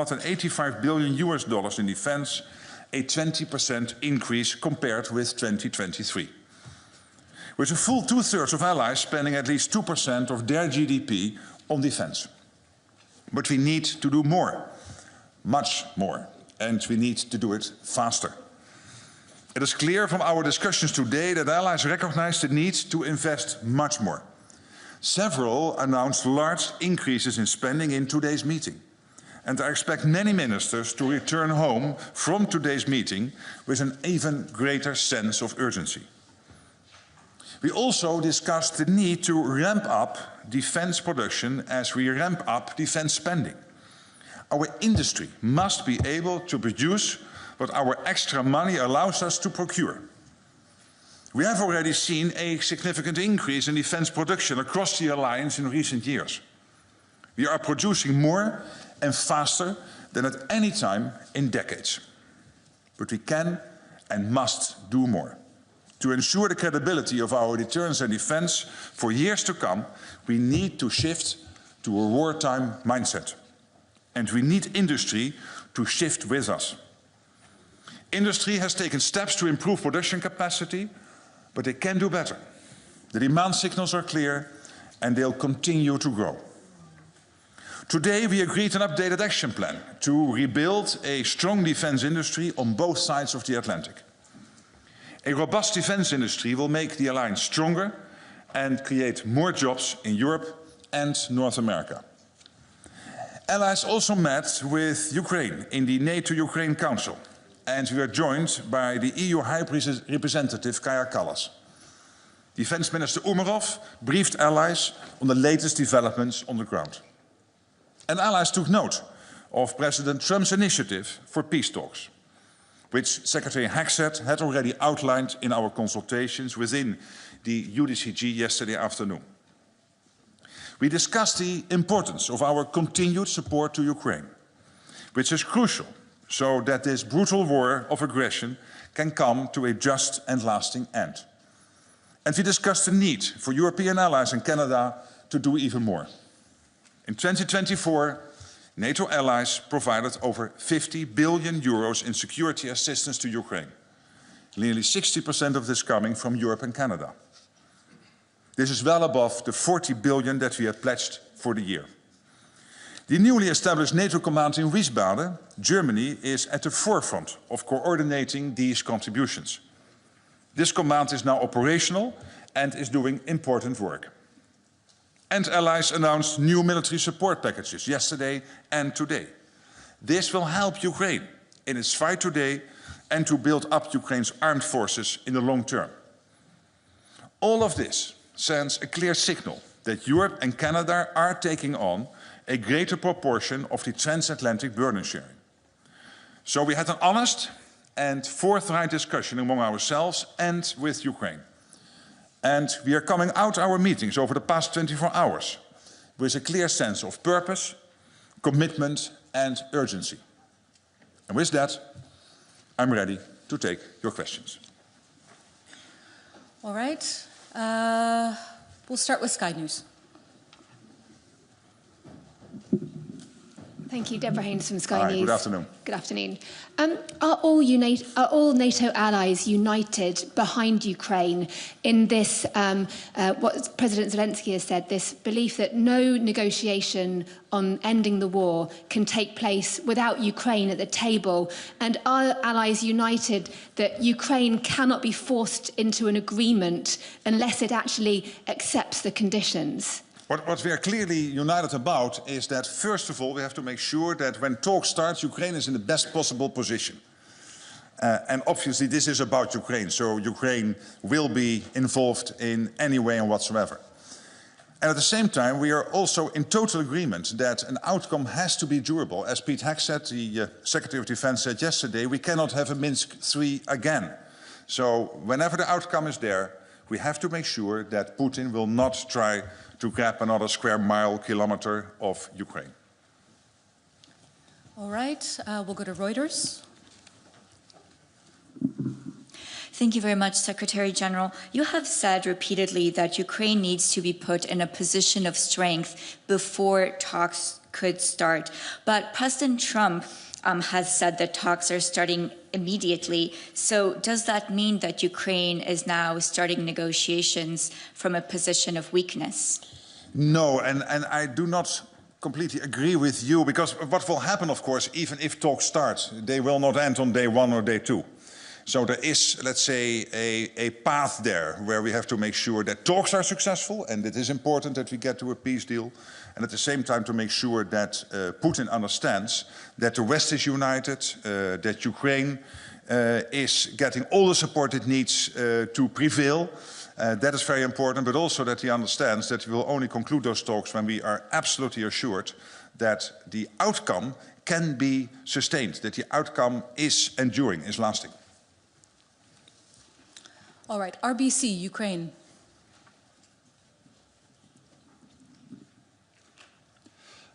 $85 billion in defense, a 20% increase compared with 2023. With a full 2/3 of allies spending at least 2% of their GDP on defense. But we need to do more, much more, and we need to do it faster. It is clear from our discussions today that allies recognize the need to invest much more. Several announced large increases in spending in today's meeting. And I expect many ministers to return home from today's meeting with an even greater sense of urgency. We also discussed the need to ramp up defense production as we ramp up defense spending. Our industry must be able to produce what our extra money allows us to procure. We have already seen a significant increase in defense production across the alliance in recent years. We are producing more and faster than at any time in decades. But we can and must do more. To ensure the credibility of our deterrence and defense for years to come, we need to shift to a wartime mindset. And we need industry to shift with us. Industry has taken steps to improve production capacity, but they can do better. The demand signals are clear and they'll continue to grow. Today we agreed an updated action plan to rebuild a strong defense industry on both sides of the Atlantic. A robust defense industry will make the alliance stronger and create more jobs in Europe and North America. Allies also met with Ukraine in the NATO-Ukraine Council, and we are joined by the EU High Representative Kaja Kallas. Defense Minister Umerov briefed allies on the latest developments on the ground. And allies took note of President Trump's initiative for peace talks, which Secretary Hexet had already outlined in our consultations within the UDCG yesterday afternoon. We discussed the importance of our continued support to Ukraine, which is crucial so that this brutal war of aggression can come to a just and lasting end. And we discussed the need for European allies and Canada to do even more. In 2024, NATO allies provided over 50 billion euros in security assistance to Ukraine. Nearly 60% of this coming from Europe and Canada. This is well above the 40 billion that we had pledged for the year. The newly established NATO command in Wiesbaden, Germany, is at the forefront of coordinating these contributions. This command is now operational and is doing important work. And allies announced new military support packages yesterday and today. This will help Ukraine in its fight today and to build up Ukraine's armed forces in the long term. All of this sends a clear signal that Europe and Canada are taking on a greater proportion of the transatlantic burden sharing. So we had an honest and forthright discussion among ourselves and with Ukraine. And we are coming out our meetings over the past 24 hours with a clear sense of purpose, commitment and urgency. And with that, I'm ready to take your questions. All right. We'll start with Sky News. Thank you, Deborah Haynes from Sky News. Good afternoon. Good afternoon. Are all NATO allies united behind Ukraine in this, what President Zelensky has said, this belief that no negotiation on ending the war can take place without Ukraine at the table? And are allies united that Ukraine cannot be forced into an agreement unless it actually accepts the conditions? What we are clearly united about is that, first of all, we have to make sure that when talks start, Ukraine is in the best possible position. And obviously this is about Ukraine, so Ukraine will be involved in any way and whatsoever. And at the same time, we are also in total agreement that an outcome has to be durable. As Pete Hexet, the Secretary of Defense, said yesterday, we cannot have a Minsk III again. So whenever the outcome is there, we have to make sure that Putin will not try to grab another square mile, kilometer of Ukraine. All right, we'll go to Reuters. Thank you very much, Secretary General. You have said repeatedly that Ukraine needs to be put in a position of strength before talks could start. But President Trump has said that talks are starting immediately. So does that mean that Ukraine is now starting negotiations from a position of weakness? No, and I do not completely agree with you, because what will happen, of course, even if talks start, they will not end on day 1 or day 2. So there is, let's say, a path there where we have to make sure that talks are successful, and it is important that we get to a peace deal, and at the same time to make sure that Putin understands that the West is united, that Ukraine is getting all the support it needs to prevail. That is very important, but also that he understands that we will only conclude those talks when we are absolutely assured that the outcome can be sustained, that the outcome is enduring, is lasting. All right, RBC, Ukraine.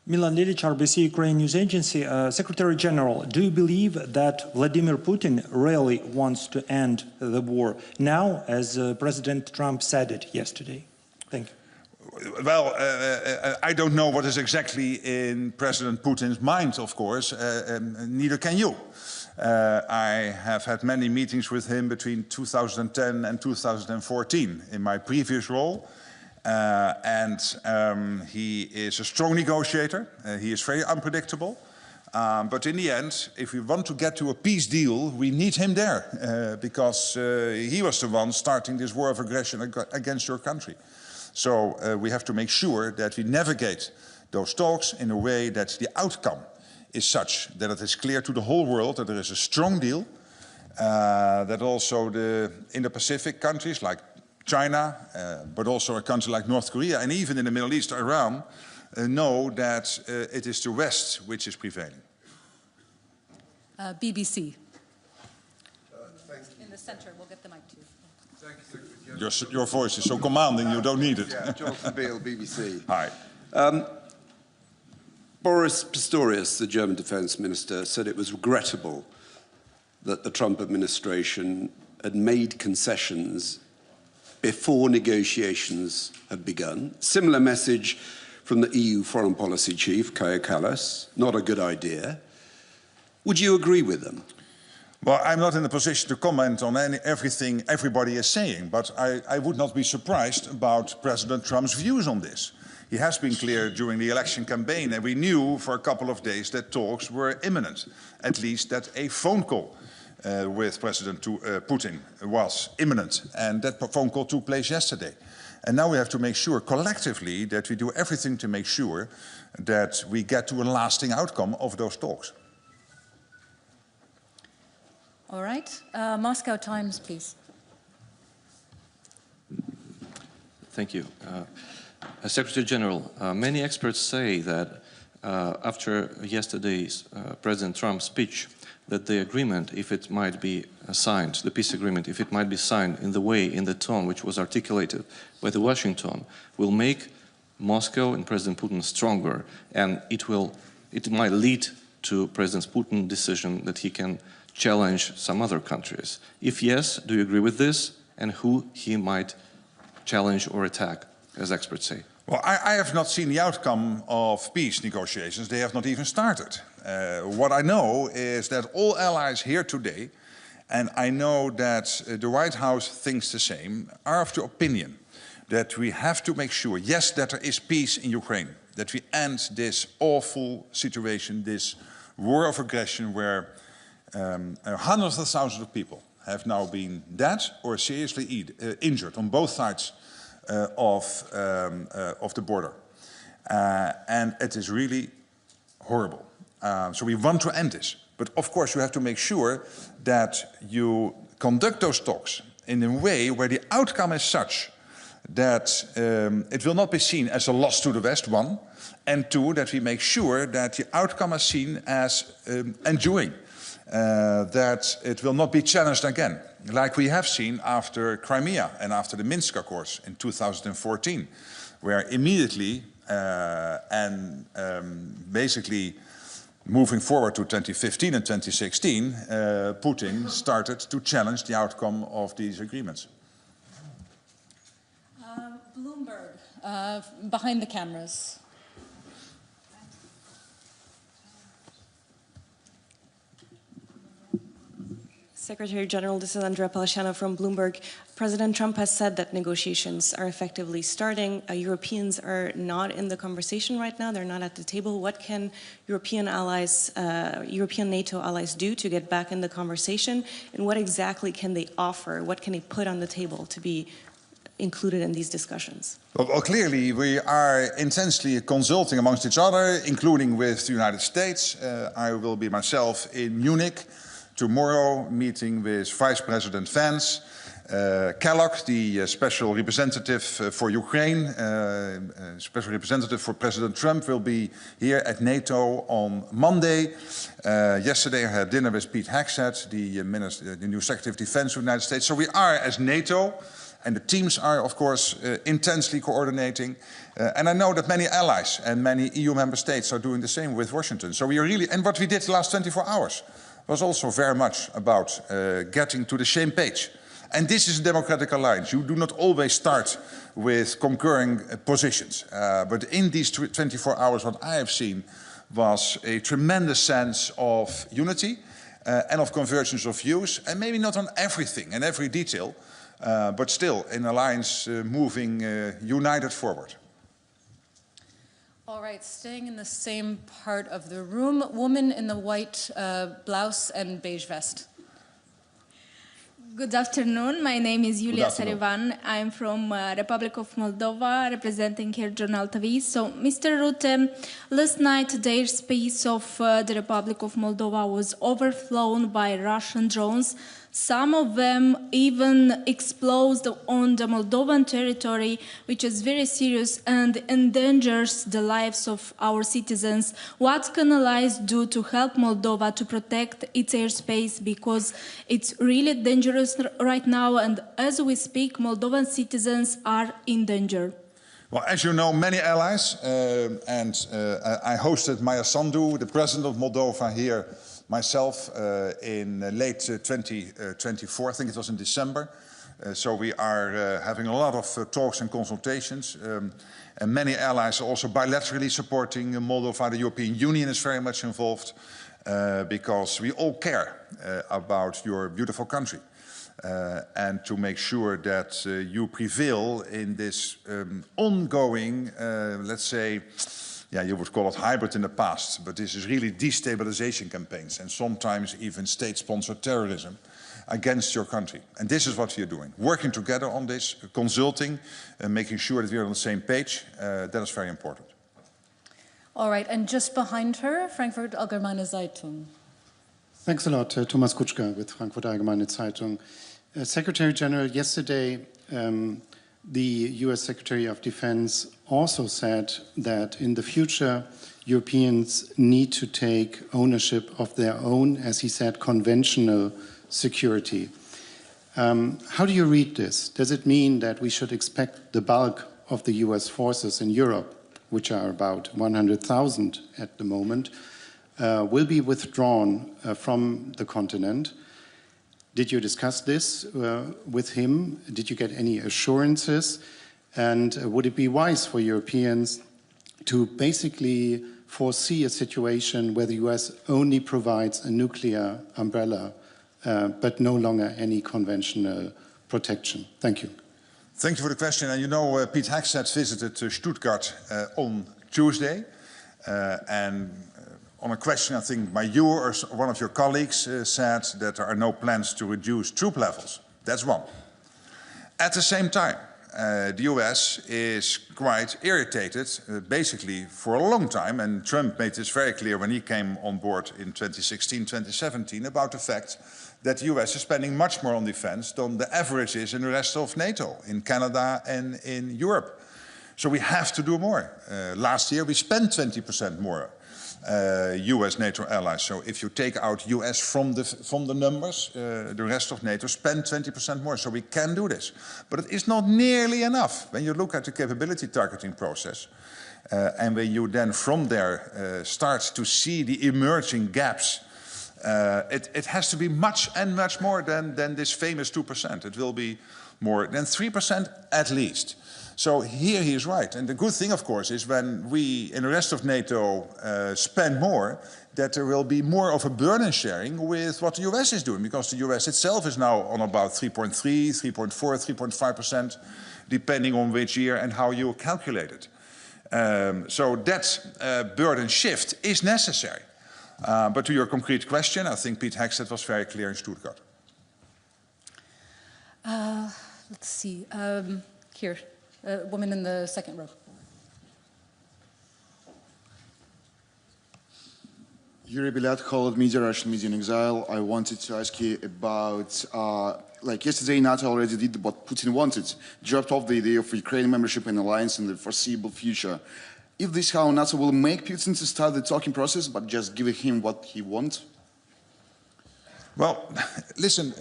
Milan Lilic, RBC Ukraine News Agency. Secretary General, do you believe that Vladimir Putin really wants to end the war now, as President Trump said it yesterday? Thank you. Well, I don't know what is exactly in President Putin's mind, of course, neither can you. I have had many meetings with him between 2010 and 2014 in my previous role. He is a strong negotiator. He is very unpredictable. But in the end, if we want to get to a peace deal, we need him there because he was the one starting this war of aggression against your country. So we have to make sure that we navigate those talks in a way that the outcome is such that it is clear to the whole world that there is a strong deal, that also the Indo-Pacific countries like China, but also a country like North Korea, and even in the Middle East, Iran, know that it is the West which is prevailing. BBC. In the center, we'll get the mic to you. Thank you. Your voice is so commanding, you don't need it. Yeah, Jonathan Beale, BBC. Hi. Boris Pistorius, the German defense minister, said it was regrettable that the Trump administration had made concessions before negotiations had begun. Similar message from the EU foreign policy chief, Kaja Kallas, not a good idea. Would you agree with them? Well, I'm not in a position to comment on everything everybody is saying, but I would not be surprised about President Trump's views on this. He has been clear during the election campaign, and we knew for a couple of days that talks were imminent, at least that a phone call with President Putin was imminent, and that phone call took place yesterday. And now we have to make sure collectively that we do everything to make sure that we get to a lasting outcome of those talks. All right, Moscow Times, please. Thank you. Secretary General, many experts say that after yesterday's President Trump's speech, that the agreement, if it might be signed, the peace agreement, if it might be signed in the way, in the tone which was articulated by the Washington, will make Moscow and President Putin stronger, and it might lead to President Putin's decision that he can challenge some other countries. If yes, do you agree with this, and who he might challenge or attack, as experts say? Well, I have not seen the outcome of peace negotiations. They have not even started. What I know is that all allies here today, and I know that the White House thinks the same, are of the opinion that we have to make sure, yes, that there is peace in Ukraine, that we end this awful situation, this war of aggression where hundreds of thousands of people have now been dead or seriously injured on both sides of the border. And it is really horrible. So we want to end this. But of course you have to make sure that you conduct those talks in a way where the outcome is such that it will not be seen as a loss to the West, one, and two, that we make sure that the outcome is seen as enduring, that it will not be challenged again, like we have seen after Crimea and after the Minsk Accords in 2014, where immediately and basically moving forward to 2015 and 2016, Putin started to challenge the outcome of these agreements. Bloomberg, behind the cameras. Secretary General, this is Andrea Palesciano from Bloomberg. President Trump has said that negotiations are effectively starting. Europeans are not in the conversation right now. They're not at the table. What can European allies, European NATO allies do to get back in the conversation? And what exactly can they offer? What can they put on the table to be included in these discussions? Well, clearly we are intensely consulting amongst each other, including with the United States. I will be myself in Munich tomorrow, meeting with Vice President Vance. Kellogg, the special representative for Ukraine, special representative for President Trump, will be here at NATO on Monday. Yesterday I had dinner with Pete Hegseth, the new Secretary of Defense of the United States. So we are, as NATO, and the teams are, of course, intensely coordinating. And I know that many allies and many EU member states are doing the same with Washington. So we are really, and what we did the last 24 hours was also very much about getting to the same page. And this is a democratic alliance. You do not always start with concurring positions. But in these 24 hours, what I have seen was a tremendous sense of unity and of convergence of views, and maybe not on everything and every detail, but still an alliance moving united forward. All right, staying in the same part of the room, woman in the white blouse and beige vest. Good afternoon. My name is Julia Sarivan. I'm from Republic of Moldova, representing here Journal TV. So, Mr. Rutte, last night the airspace of the Republic of Moldova was overflown by Russian drones. Some of them even exploded on the Moldovan territory, which is very serious and endangers the lives of our citizens. What can allies do to help Moldova to protect its airspace? Because it's really dangerous right now, and as we speak, Moldovan citizens are in danger. Well, as you know, many allies, I hosted Maya Sandu, the president of Moldova, here myself in late 2024, I think it was in December. So we are having a lot of talks and consultations. And many allies are also bilaterally supporting Moldova. The European Union is very much involved because we all care about your beautiful country. And to make sure that you prevail in this ongoing, let's say, yeah, you would call it hybrid in the past, but this is really destabilization campaigns and sometimes even state-sponsored terrorism against your country. And this is what we are doing, working together on this, consulting, and making sure that we are on the same page. That is very important. All right, and just behind her, Frankfurt Allgemeine Zeitung. Thanks a lot, Thomas Kutschka with Frankfurt Allgemeine Zeitung. Secretary General, yesterday, the US Secretary of Defense also said that in the future, Europeans need to take ownership of their own, as he said, conventional security. How do you read this? Does it mean that we should expect the bulk of the US forces in Europe, which are about 100,000 at the moment, will be withdrawn from the continent? Did you discuss this with him? Did you get any assurances? And would it be wise for Europeans to basically foresee a situation where the US only provides a nuclear umbrella, but no longer any conventional protection? Thank you. Thank you for the question. And you know, Pete Hegseth visited Stuttgart on Tuesday. On a question, I think, by you or one of your colleagues said that there are no plans to reduce troop levels. That's one. At the same time, the US is quite irritated, basically for a long time, and Trump made this very clear when he came on board in 2016, 2017, about the fact that the US is spending much more on defense than the average is in the rest of NATO, in Canada and in Europe. So we have to do more. Last year we spent 20% more. US NATO allies. So if you take out US from the numbers, the rest of NATO spend 20% more. So we can do this. But it is not nearly enough. When you look at the capability targeting process, And when you then from there start to see the emerging gaps, it has to be much and much more than this famous 2%. It will be more than 3% at least. So here he is right. And the good thing, of course, is when we in the rest of NATO spend more, that there will be more of a burden sharing with what the US is doing, because the US itself is now on about 3.3, 3.4, 3.5%, depending on which year and how you calculate it. So that burden shift is necessary. But to your concrete question, I think Piet Hekstedt was very clear in Stuttgart. Let's see. Here, woman in the second row. Yuri Bilat, Holland Media, Russian Media in Exile. I wanted to ask you about, like yesterday, NATO already did what Putin wanted, dropped off the idea of Ukraine membership in the alliance in the foreseeable future. If this is how NATO will make Putin to start the talking process, but just give him what he wants? Well, listen,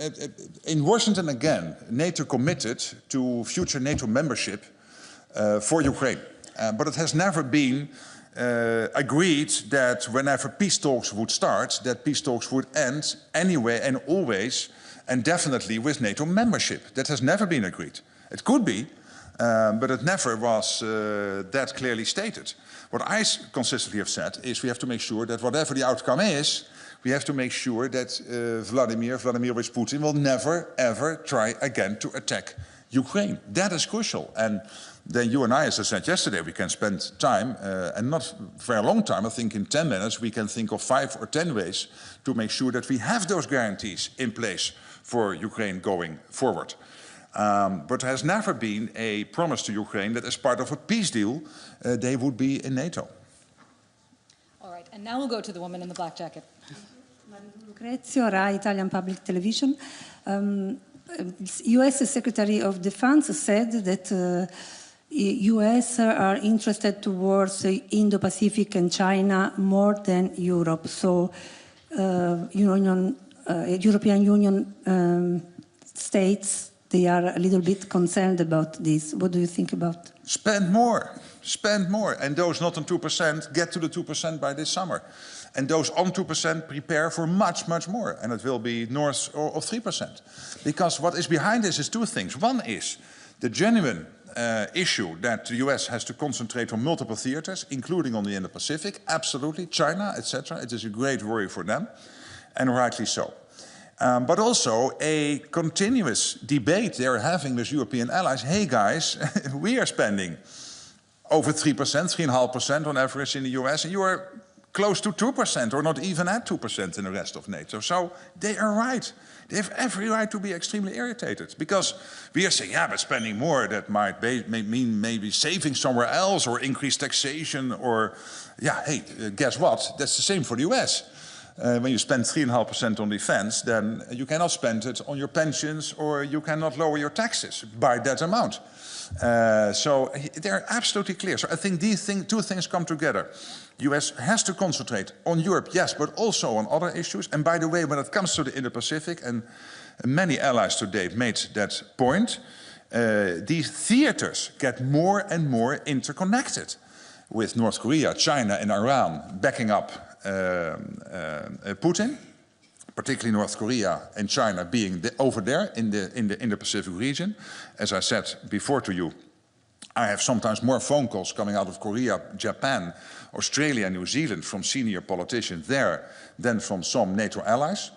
in Washington again, NATO committed to future NATO membership for Ukraine. But it has never been agreed that whenever peace talks would start, that peace talks would end anyway and always and definitely with NATO membership. That has never been agreed. It could be, but it never was that clearly stated. What I consistently have said is we have to make sure that whatever the outcome is, we have to make sure that Vladimir Putin will never, ever try again to attack Ukraine. That is crucial. And then you and I, as I said yesterday, we can spend time, and not for a long time, I think in 10 minutes, we can think of 5 or 10 ways to make sure that we have those guarantees in place for Ukraine going forward. But there has never been a promise to Ukraine that as part of a peace deal, they would be in NATO. All right, and now we'll go to the woman in the black jacket. Lucrezio, Rai Italian Public Television. U.S. Secretary of Defense said that U.S. are interested towards Indo-Pacific and China more than Europe. So European Union states, they are a little bit concerned about this. What do you think about? Spend more. Spend more. And those not on 2% get to the 2% by this summer. And those on 2% prepare for much, much more. And it will be north of 3%. Because what is behind this is two things. One is the genuine issue that the US has to concentrate on multiple theaters, including on the Indo-Pacific. Absolutely. China, etc. It is a great worry for them. And rightly so. But also a continuous debate they're having with European allies. Hey guys, we are spending over 3%, 3.5% on average in the US, and you are close to 2% or not even at 2% in the rest of NATO. So they are right. They have every right to be extremely irritated because we are saying, yeah, but spending more, that might mean maybe saving somewhere else or increased taxation or, yeah, hey, guess what? That's the same for the US. When you spend 3.5% on defense, then you cannot spend it on your pensions or you cannot lower your taxes by that amount. So they're absolutely clear. So I think these two things come together. US has to concentrate on Europe, yes, but also on other issues. And by the way, when it comes to the Indo-Pacific, and many allies to date made that point, these theaters get more and more interconnected with North Korea, China and Iran backing up Putin, particularly North Korea and China being over there in the Pacific region. As I said before to you, I have sometimes more phone calls coming out of Korea, Japan, Australia, New Zealand from senior politicians there than from some NATO allies.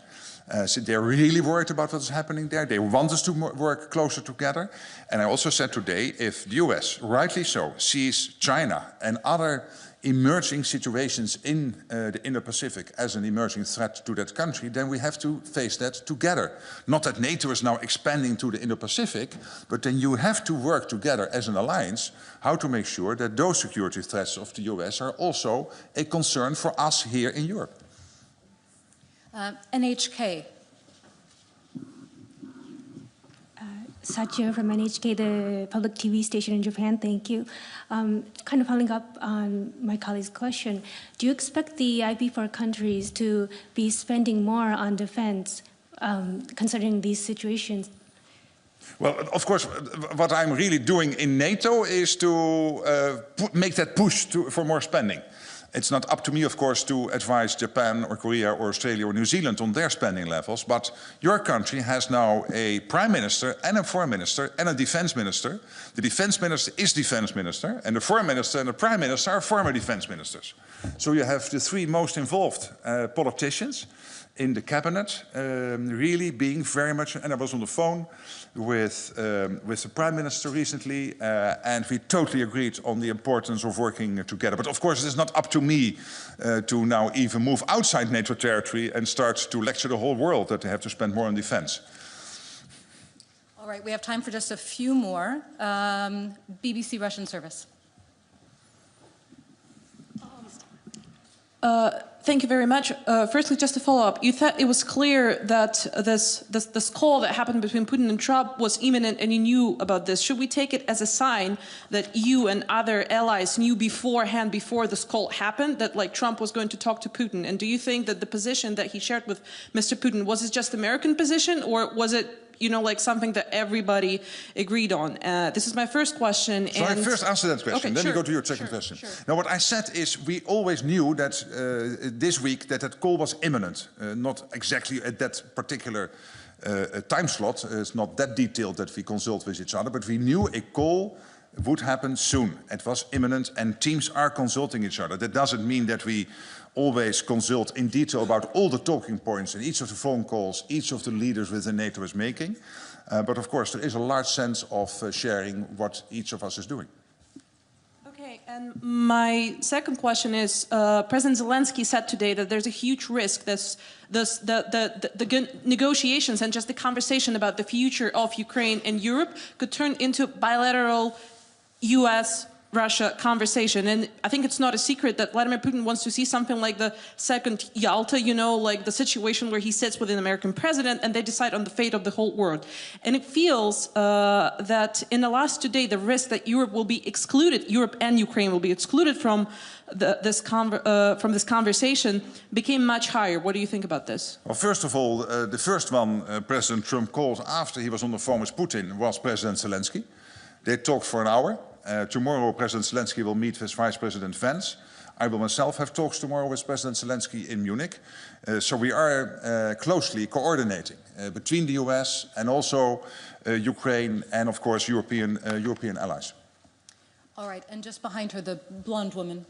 So they're really worried about what's happening there. They want us to work closer together. And I also said today, if the US, rightly so, sees China and other emerging situations in the Indo-Pacific as an emerging threat to that country, then we have to face that together. Not that NATO is now expanding to the Indo-Pacific, but then you have to work together as an alliance how to make sure that those security threats of the US are also a concern for us here in Europe. NHK. Satya from NHK, the public TV station in Japan. Thank you. Kind of following up on my colleague's question, do you expect the IP4 countries to be spending more on defense considering these situations? Well, of course, what I'm really doing in NATO is to make that push for more spending. It's not up to me, of course, to advise Japan or Korea or Australia or New Zealand on their spending levels, but your country has now a prime minister and a foreign minister and a defense minister. The defense minister is defense minister, and the foreign minister and the prime minister are former defense ministers. So you have the three most involved politicians in the cabinet, really being very much, and I was on the phone with the Prime Minister recently, and we totally agreed on the importance of working together. But of course, it is not up to me to now even move outside NATO territory and start to lecture the whole world that they have to spend more on defense. All right, we have time for just a few more. BBC Russian service. Thank you very much. Firstly, just to follow up, you thought it was clear that this call that happened between Putin and Trump was imminent and you knew about this. Should we take it as a sign that you and other allies knew beforehand, before this call happened, that like Trump was going to talk to Putin? And do you think that the position that he shared with Mr. Putin, was it just American position, or was it, you know, like something that everybody agreed on? This is my first question. So I first answer that question, okay, then we go to your second question. Sure. Now, what I said is we always knew that this week that call was imminent, not exactly at that particular time slot. It's not that detailed that we consult with each other, but we knew a call would happen soon. It was imminent, and teams are consulting each other. That doesn't mean that we always consult in detail about all the talking points in each of the phone calls each of the leaders within NATO is making. But of course, there is a large sense of sharing what each of us is doing. Okay, and my second question is, President Zelensky said today that there's a huge risk that the negotiations and just the conversation about the future of Ukraine and Europe could turn into bilateral US-Russia conversation. And I think it's not a secret that Vladimir Putin wants to see something like the second Yalta, you know, like the situation where he sits with an American president and they decide on the fate of the whole world. And it feels that in the last 2 days, the risk that Europe will be excluded, Europe and Ukraine will be excluded from this conversation became much higher. What do you think about this? Well, first of all, the first one President Trump called after he was on the phone with Putin was President Zelensky. They talked for an hour. Tomorrow, President Zelensky will meet with Vice President Vance. I will myself have talks tomorrow with President Zelensky in Munich. So we are closely coordinating between the US and also Ukraine and, of course, European allies. All right, and just behind her, the blonde woman.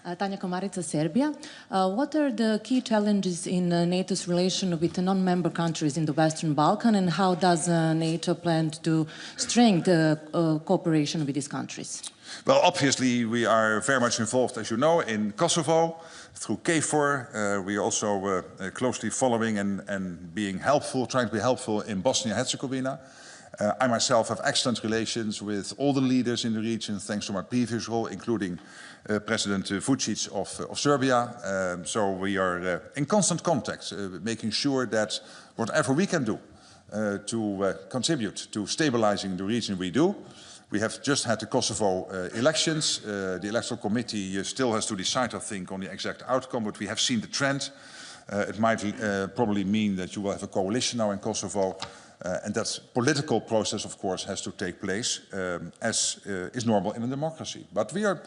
Tanja Komarica, Serbia. What are the key challenges in NATO's relation with the non-member countries in the Western Balkan, and how does NATO plan to strengthen cooperation with these countries? Well, obviously, we are very much involved, as you know, in Kosovo through KFOR. We are also closely following and being helpful, trying to be helpful in Bosnia-Herzegovina. I myself have excellent relations with all the leaders in the region, thanks to my previous role, including President Vučić of Serbia. So we are in constant contact, making sure that whatever we can do to contribute to stabilizing the region, we do. We have just had the Kosovo elections. The electoral committee still has to decide, I think, on the exact outcome, but we have seen the trend. It might probably mean that you will have a coalition now in Kosovo. And that political process, of course, has to take place, as is normal in a democracy. But we are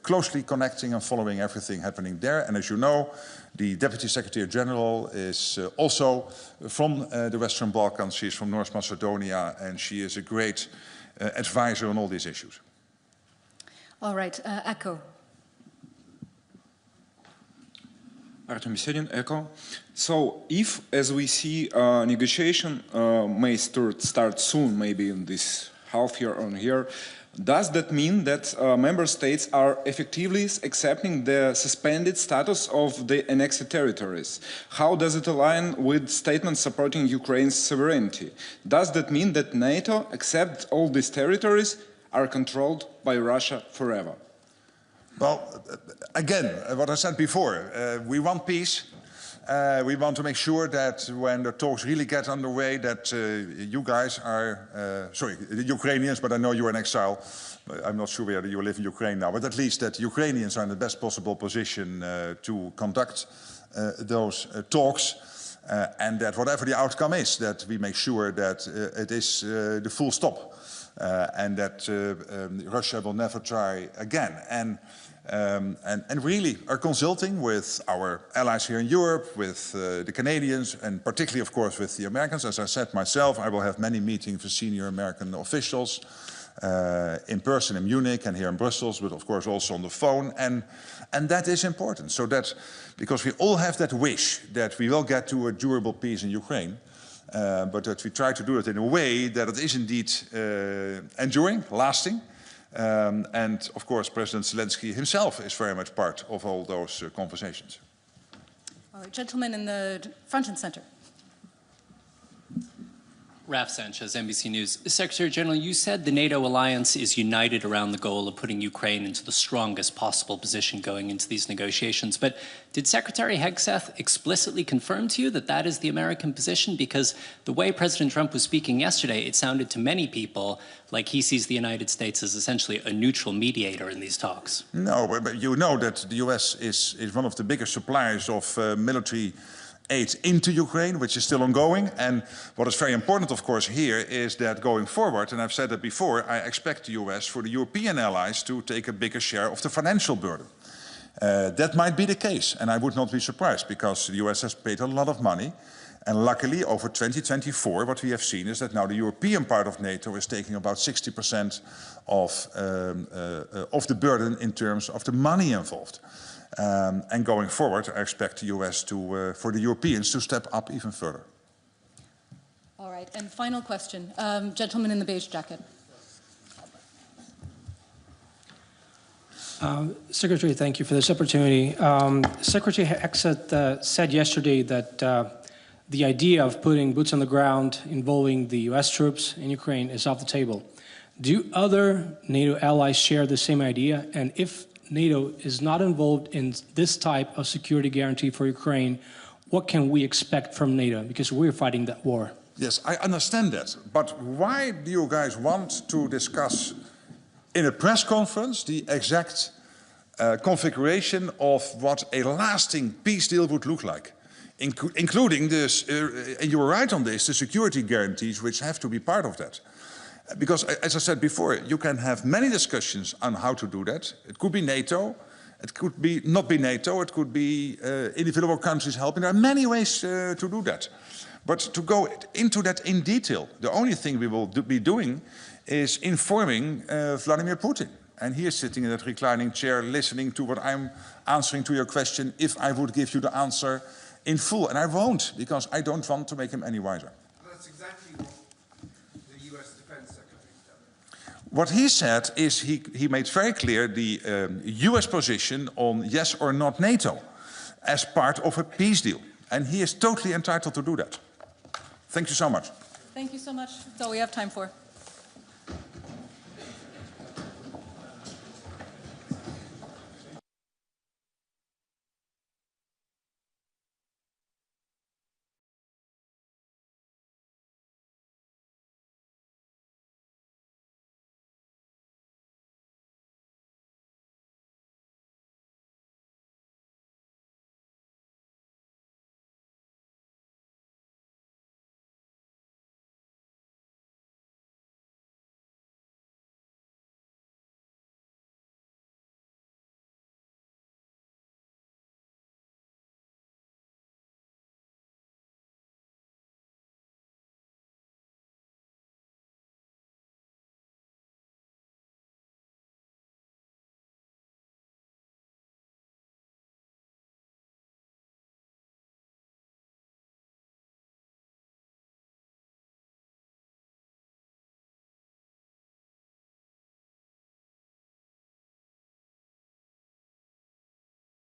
closely connecting and following everything happening there. And as you know, the Deputy Secretary General is also from the Western Balkans. She is from North Macedonia, and she is a great advisor on all these issues. All right, Echo. Artem Besiedin, ECHO. So if, as we see, negotiation may start soon, maybe in this half year or year, does that mean that member states are effectively accepting the suspended status of the annexed territories? How does it align with statements supporting Ukraine's sovereignty? Does that mean that NATO accepts all these territories are controlled by Russia forever? Well, again, what I said before, we want peace. We want to make sure that when the talks really get underway, that you guys are, sorry, the Ukrainians, but I know you're in exile. I'm not sure whether you live in Ukraine now, but at least that Ukrainians are in the best possible position to conduct those talks. and that whatever the outcome is, that we make sure that it is the full stop, and that Russia will never try again. And really are consulting with our allies here in Europe, with the Canadians, and particularly, of course, with the Americans. As I said myself, I will have many meetings with senior American officials in person in Munich and here in Brussels, but of course also on the phone. And that is important, so that, because we all have that wish that we will get to a durable peace in Ukraine, but that we try to do it in a way that it is indeed enduring, lasting. And of course, President Zelensky himself is very much part of all those conversations. All right, gentlemen in the front and center. Raf Sanchez, NBC News. Secretary General, you said the NATO alliance is united around the goal of putting Ukraine into the strongest possible position going into these negotiations. But did Secretary Hegseth explicitly confirm to you that that is the American position? Because the way President Trump was speaking yesterday, it sounded to many people like he sees the United States as essentially a neutral mediator in these talks. No, but you know that the US is one of the biggest suppliers of military aid into Ukraine, which is still ongoing. And what is very important, of course, here is that going forward, and I've said it before, I expect the US for the European allies to take a bigger share of the financial burden. That might be the case, and I would not be surprised, because the US has paid a lot of money. And luckily, over 2024, what we have seen is that now the European part of NATO is taking about 60% of the burden in terms of the money involved. And going forward, I expect the US to, for the Europeans to step up even further. All right, and final question. Gentleman in the beige jacket. Secretary, thank you for this opportunity. Secretary Hegseth said yesterday that the idea of putting boots on the ground involving the US troops in Ukraine is off the table. Do other NATO allies share the same idea? And if NATO is not involved in this type of security guarantee for Ukraine, what can we expect from NATO? Because we're fighting that war. Yes, I understand that. But why do you guys want to discuss in a press conference the exact configuration of what a lasting peace deal would look like? Including this, and you were right on this, the security guarantees which have to be part of that. Because, as I said before, you can have many discussions on how to do that. It could be NATO, it could be not be NATO, it could be individual countries helping. There are many ways to do that. But to go into that in detail, the only thing we will be doing is informing Vladimir Putin. And he is sitting in that reclining chair listening to what I'm answering to your question if I would give you the answer in full. And I won't, because I don't want to make him any wiser. That's exactly what the US Defense Secretary said. What he said is he made very clear the US position on yes or not NATO as part of a peace deal. And he is totally entitled to do that. Thank you so much. Thank you so much. That's all we have time for.